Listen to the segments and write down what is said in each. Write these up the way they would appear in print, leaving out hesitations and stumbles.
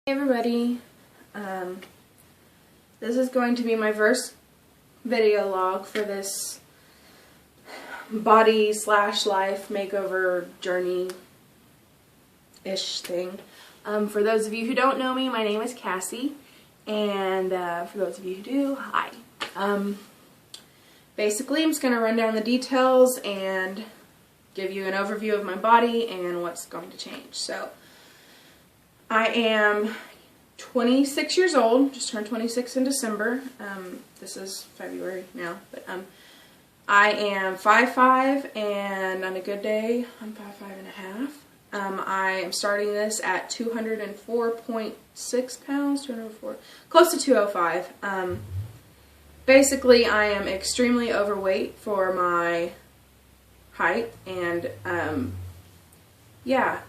Hey everybody, this is going to be my first video log for this body / life makeover journey-ish thing. For those of you who don't know me, my name is Cassie, and for those of you who do, hi. Basically, I'm just going to run down the details and give you an overview of my body and what's going to change. So, I am 26 years old, just turned 26 in December. This is February now, but I am 5'5", and on a good day, I'm 5'5.5". I am starting this at 204.6 pounds, 204, close to 205. Basically, I am extremely overweight for my height, and yeah,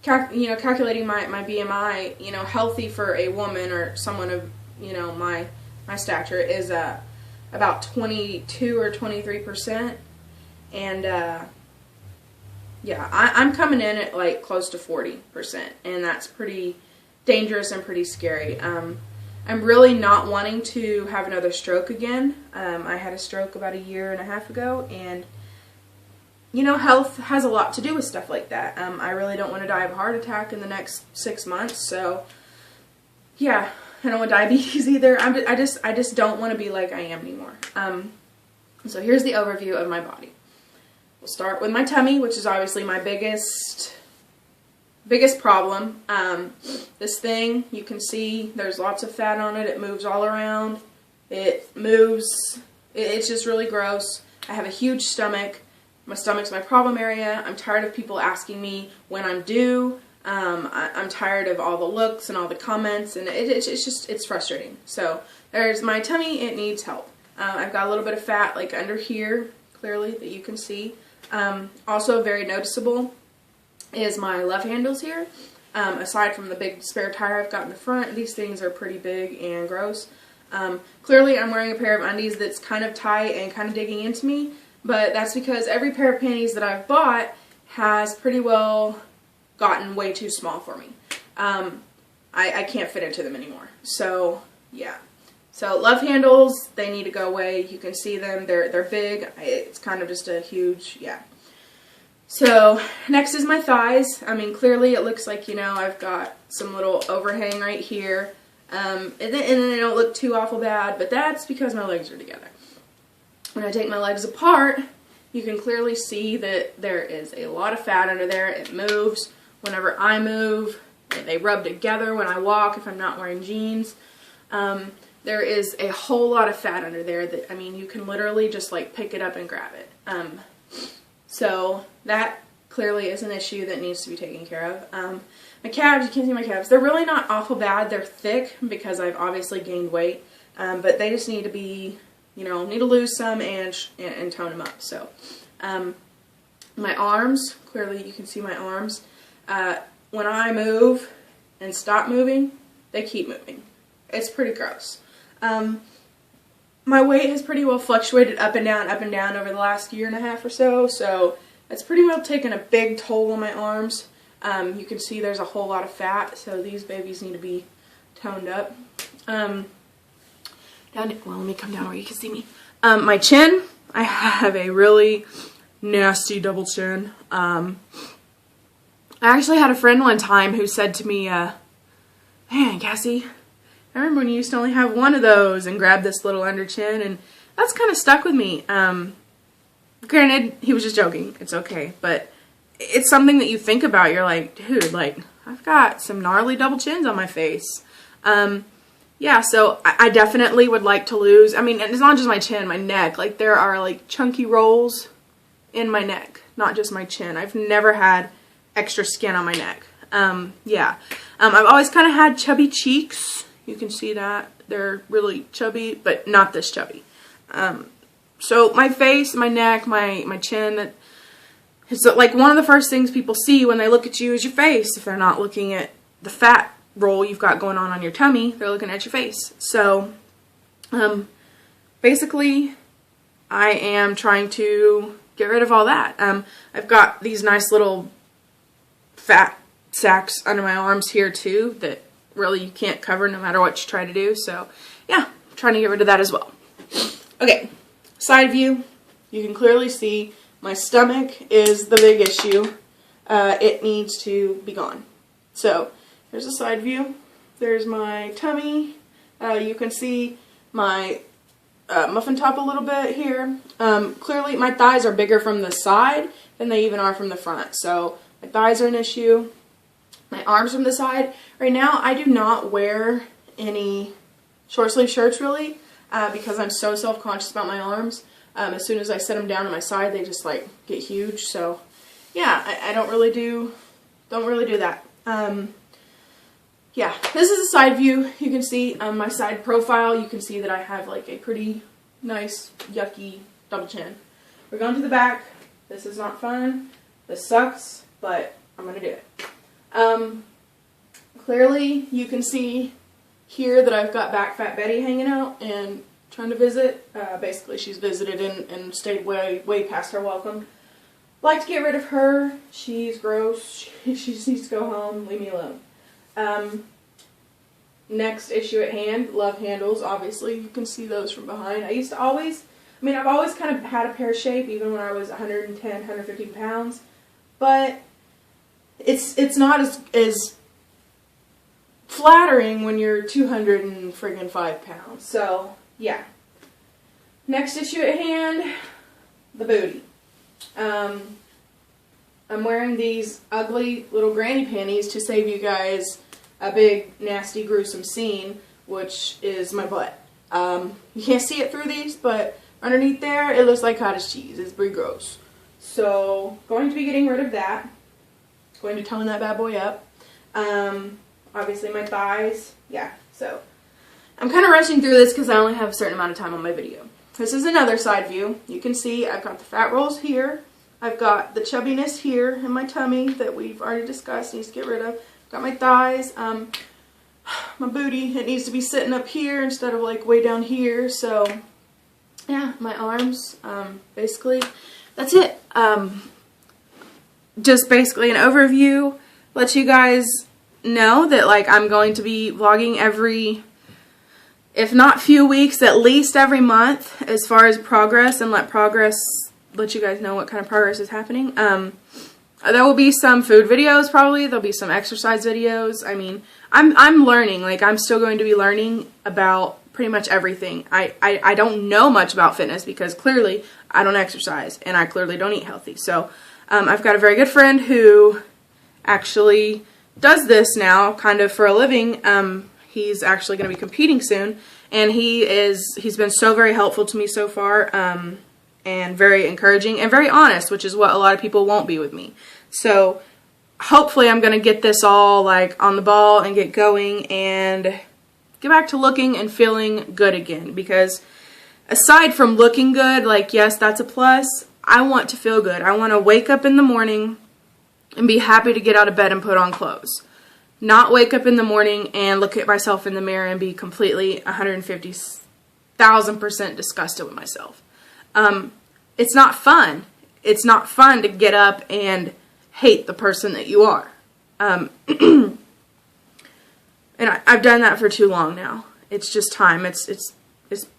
calculating my BMI, healthy for a woman or someone of, my stature is about 22 or 23%, and yeah, I'm coming in at like close to 40%, and that's pretty dangerous and pretty scary. I'm really not wanting to have another stroke again. I had a stroke about 1.5 years ago, and health has a lot to do with stuff like that. I really don't want to die of a heart attack in the next 6 months, so yeah, I don't want diabetes either. I just don't want to be like I am anymore. So here's the overview of my body. We'll start with my tummy, which is obviously my biggest problem. This thing, you can see there's lots of fat on it. It moves all around. It's just really gross. I have a huge stomach. My stomach's my problem area. I'm tired of people asking me when I'm due. I'm tired of all the looks and all the comments, and it's frustrating. So there's my tummy. It needs help. I've got a little bit of fat like under here, clearly, that you can see. Also very noticeable is my love handles here. Aside from the big spare tire I've got in the front, these things are pretty big and gross. Clearly I'm wearing a pair of undies that's kind of tight and kind of digging into me, but that's because every pair of panties that I've bought has pretty well gotten way too small for me. I can't fit into them anymore. So, yeah. So, love handles, they need to go away. You can see them. They're big. It's kind of just a huge, yeah. So, next is my thighs. I mean, clearly it looks like, I've got some little overhang right here. And then they don't look too awful bad, but that's because my legs are together. When I take my legs apart, you can clearly see that there is a lot of fat under there. It moves whenever I move. They rub together when I walk if I'm not wearing jeans. There is a whole lot of fat under there that, you can literally just like pick it up and grab it. So that clearly is an issue that needs to be taken care of. My calves, you can see my calves. They're really not awful bad. They're thick because I've obviously gained weight, but they just need to be, need to lose some and tone them up. So, my arms, clearly you can see my arms. When I move and stop moving, they keep moving. It's pretty gross. My weight has pretty well fluctuated up and down over the last 1.5 years or so, so it's pretty well taken a big toll on my arms. You can see there's a whole lot of fat, so these babies need to be toned up. Well, let me come down where you can see me. My chin, I have a really nasty double chin. I actually had a friend one time who said to me, man, Cassie, I remember when you used to only have one of those, and grabbed this little under chin, and that's kind of stuck with me. Granted, he was just joking. It's okay, but it's something that you think about. You're like, dude, like, I've got some gnarly double chins on my face. Yeah, so I definitely would like to lose, and it's not just my chin, my neck. Like, there are, like, chunky rolls in my neck, not just my chin. I've never had extra skin on my neck. Yeah. I've always kind of had chubby cheeks. You can see that. They're really chubby, but not this chubby. So my face, my neck, my chin, it's like one of the first things people see when they look at you is your face. If they're not looking at the fat roll you've got going on your tummy, they're looking at your face. So, basically, I am trying to get rid of all that. I've got these nice little fat sacks under my arms here too that really you can't cover no matter what you try to do. So yeah, I'm trying to get rid of that as well. Okay, side view. You can clearly see my stomach is the big issue. It needs to be gone. So there's a side view. There's my tummy. You can see my muffin top a little bit here. Clearly my thighs are bigger from the side than they even are from the front. So my thighs are an issue. My arms from the side. Right now I do not wear any short sleeve shirts really because I'm so self-conscious about my arms. As soon as I set them down on my side, they just like get huge. So yeah, I don't really do that. Yeah, this is a side view. You can see on my side profile, you can see that I have like a pretty nice, yucky double chin. We're going to the back. This is not fun. This sucks, but I'm going to do it. Clearly, you can see here that I've got Back Fat Betty hanging out and trying to visit. Basically, she's visited and stayed way past her welcome. Like to get rid of her. She's gross. She just needs to go home. Leave me alone. Next issue at hand, love handles. Obviously, you can see those from behind. I've always kind of had a pear shape, even when I was 110, 115 pounds. But it's not as flattering when you're 205 pounds. So, yeah. Next issue at hand, the booty. I'm wearing these ugly little granny panties to save you guys a big, nasty, gruesome scene, which is my butt. You can't see it through these, but underneath there, it looks like cottage cheese. It's pretty gross. So, going to be getting rid of that. Going to tone that bad boy up. Obviously my thighs. Yeah, so I'm kind of rushing through this because I only have a certain amount of time on my video. This is another side view. You can see I've got the fat rolls here. I've got the chubbiness here in my tummy that we've already discussed, needs to get rid of. Got my thighs, my booty, it needs to be sitting up here instead of like way down here. So yeah, my arms, basically that's it. Just basically an overview, let you guys know that like I'm going to be vlogging every, if not few weeks, at least every month as far as progress, and let you guys know what kind of progress is happening. There will be some food videos probably, there'll be some exercise videos. I mean, I'm learning, like I'm still going to be learning about pretty much everything. I don't know much about fitness because clearly I don't exercise and I clearly don't eat healthy. So I've got a very good friend who actually does this now kind of for a living. He's actually going to be competing soon, and he's been so very helpful to me so far, and very encouraging and very honest, which is what a lot of people won't be with me. So hopefully I'm going to get this all like on the ball and get going and get back to looking and feeling good again, because aside from looking good, like yes, that's a plus, I want to feel good. I want to wake up in the morning and be happy to get out of bed and put on clothes. Not wake up in the morning and look at myself in the mirror and be completely 150,000% disgusted with myself. It's not fun. It's not fun to get up and hate the person that you are. And I've done that for too long now. It's just time. It's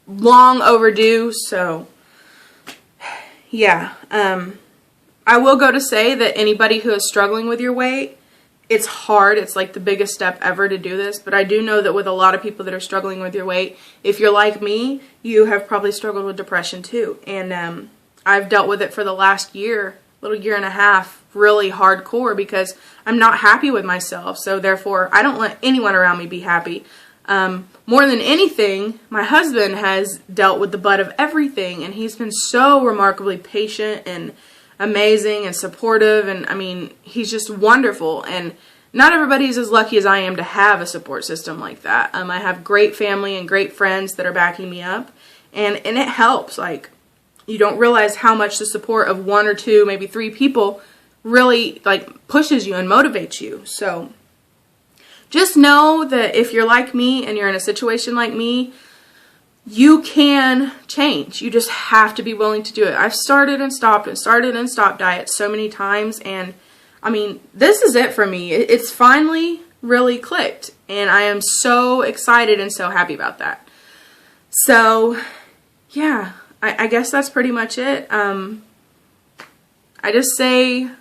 long overdue. So yeah. I will go to say that anybody who is struggling with your weight, it's hard. It's like the biggest step ever to do this. But I do know that with a lot of people that are struggling with your weight, if you're like me, you have probably struggled with depression too. And I've dealt with it for the last year, little year and a half, really hardcore, because I'm not happy with myself. So therefore, I don't let anyone around me be happy. More than anything, my husband has dealt with the butt of everything, and he's been so remarkably patient and amazing and supportive, and I mean, he's just wonderful. And not everybody's as lucky as I am to have a support system like that. I have great family and great friends that are backing me up, and it helps. Like, you don't realize how much the support of one or two, maybe three people really like pushes you and motivates you. So just know that if you're like me and you're in a situation like me, you can change. You just have to be willing to do it. I've started and stopped diets so many times, and I mean, this is it for me. It's finally really clicked, and I am so excited and so happy about that. So, yeah, I guess that's pretty much it. I just say,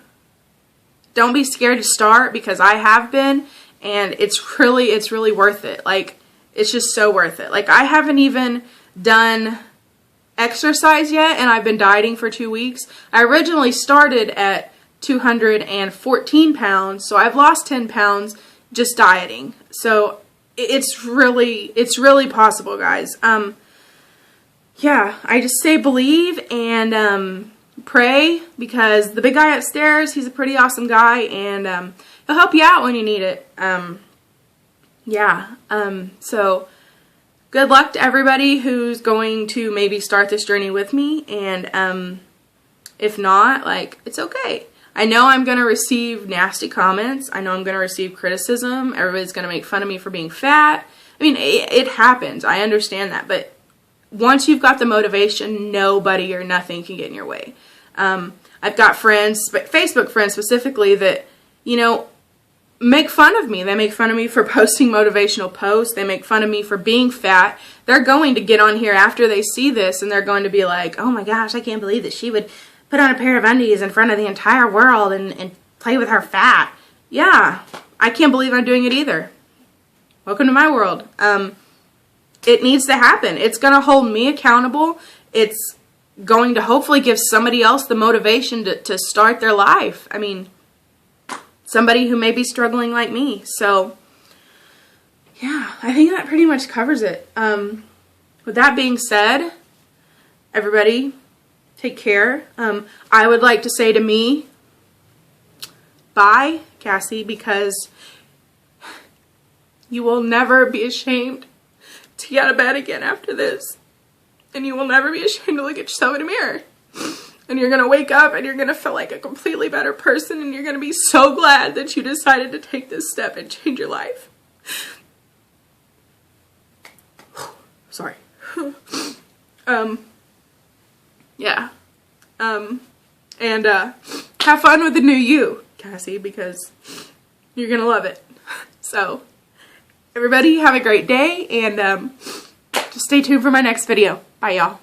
don't be scared to start, because I have been, and it's really worth it. Like, it's just so worth it. Like, I haven't even done exercise yet, and I've been dieting for 2 weeks. I originally started at 214 pounds, so I've lost 10 pounds just dieting. So it's really possible, guys. Yeah, I just say believe and pray, because the big guy upstairs, he's a pretty awesome guy, and he'll help you out when you need it. So good luck to everybody who's going to maybe start this journey with me, and if not, like, it's okay. I know I'm going to receive nasty comments. I know I'm going to receive criticism. Everybody's going to make fun of me for being fat. I mean, it happens. I understand that. But once you've got the motivation, nobody or nothing can get in your way. I've got friends, Facebook friends specifically, that, you know, make fun of me. They make fun of me for posting motivational posts. They make fun of me for being fat. They're going to get on here after they see this, and they're going to be like, oh my gosh, I can't believe that she would put on a pair of undies in front of the entire world and play with her fat. Yeah, I can't believe I'm doing it either. Welcome to my world. It needs to happen. It's going to hold me accountable. It's going to hopefully give somebody else the motivation to start their life. I mean, somebody who may be struggling like me. So, yeah, I think that pretty much covers it. With that being said, everybody, take care. I would like to say to me, bye, Cassie, because you will never be ashamed to get out of bed again after this. And you will never be ashamed to look at yourself in a mirror. And you're going to wake up and you're going to feel like a completely better person, and you're going to be so glad that you decided to take this step and change your life. Sorry. Yeah. And have fun with the new you, Cassie, because you're going to love it. So, everybody have a great day, and just stay tuned for my next video. Bye, y'all.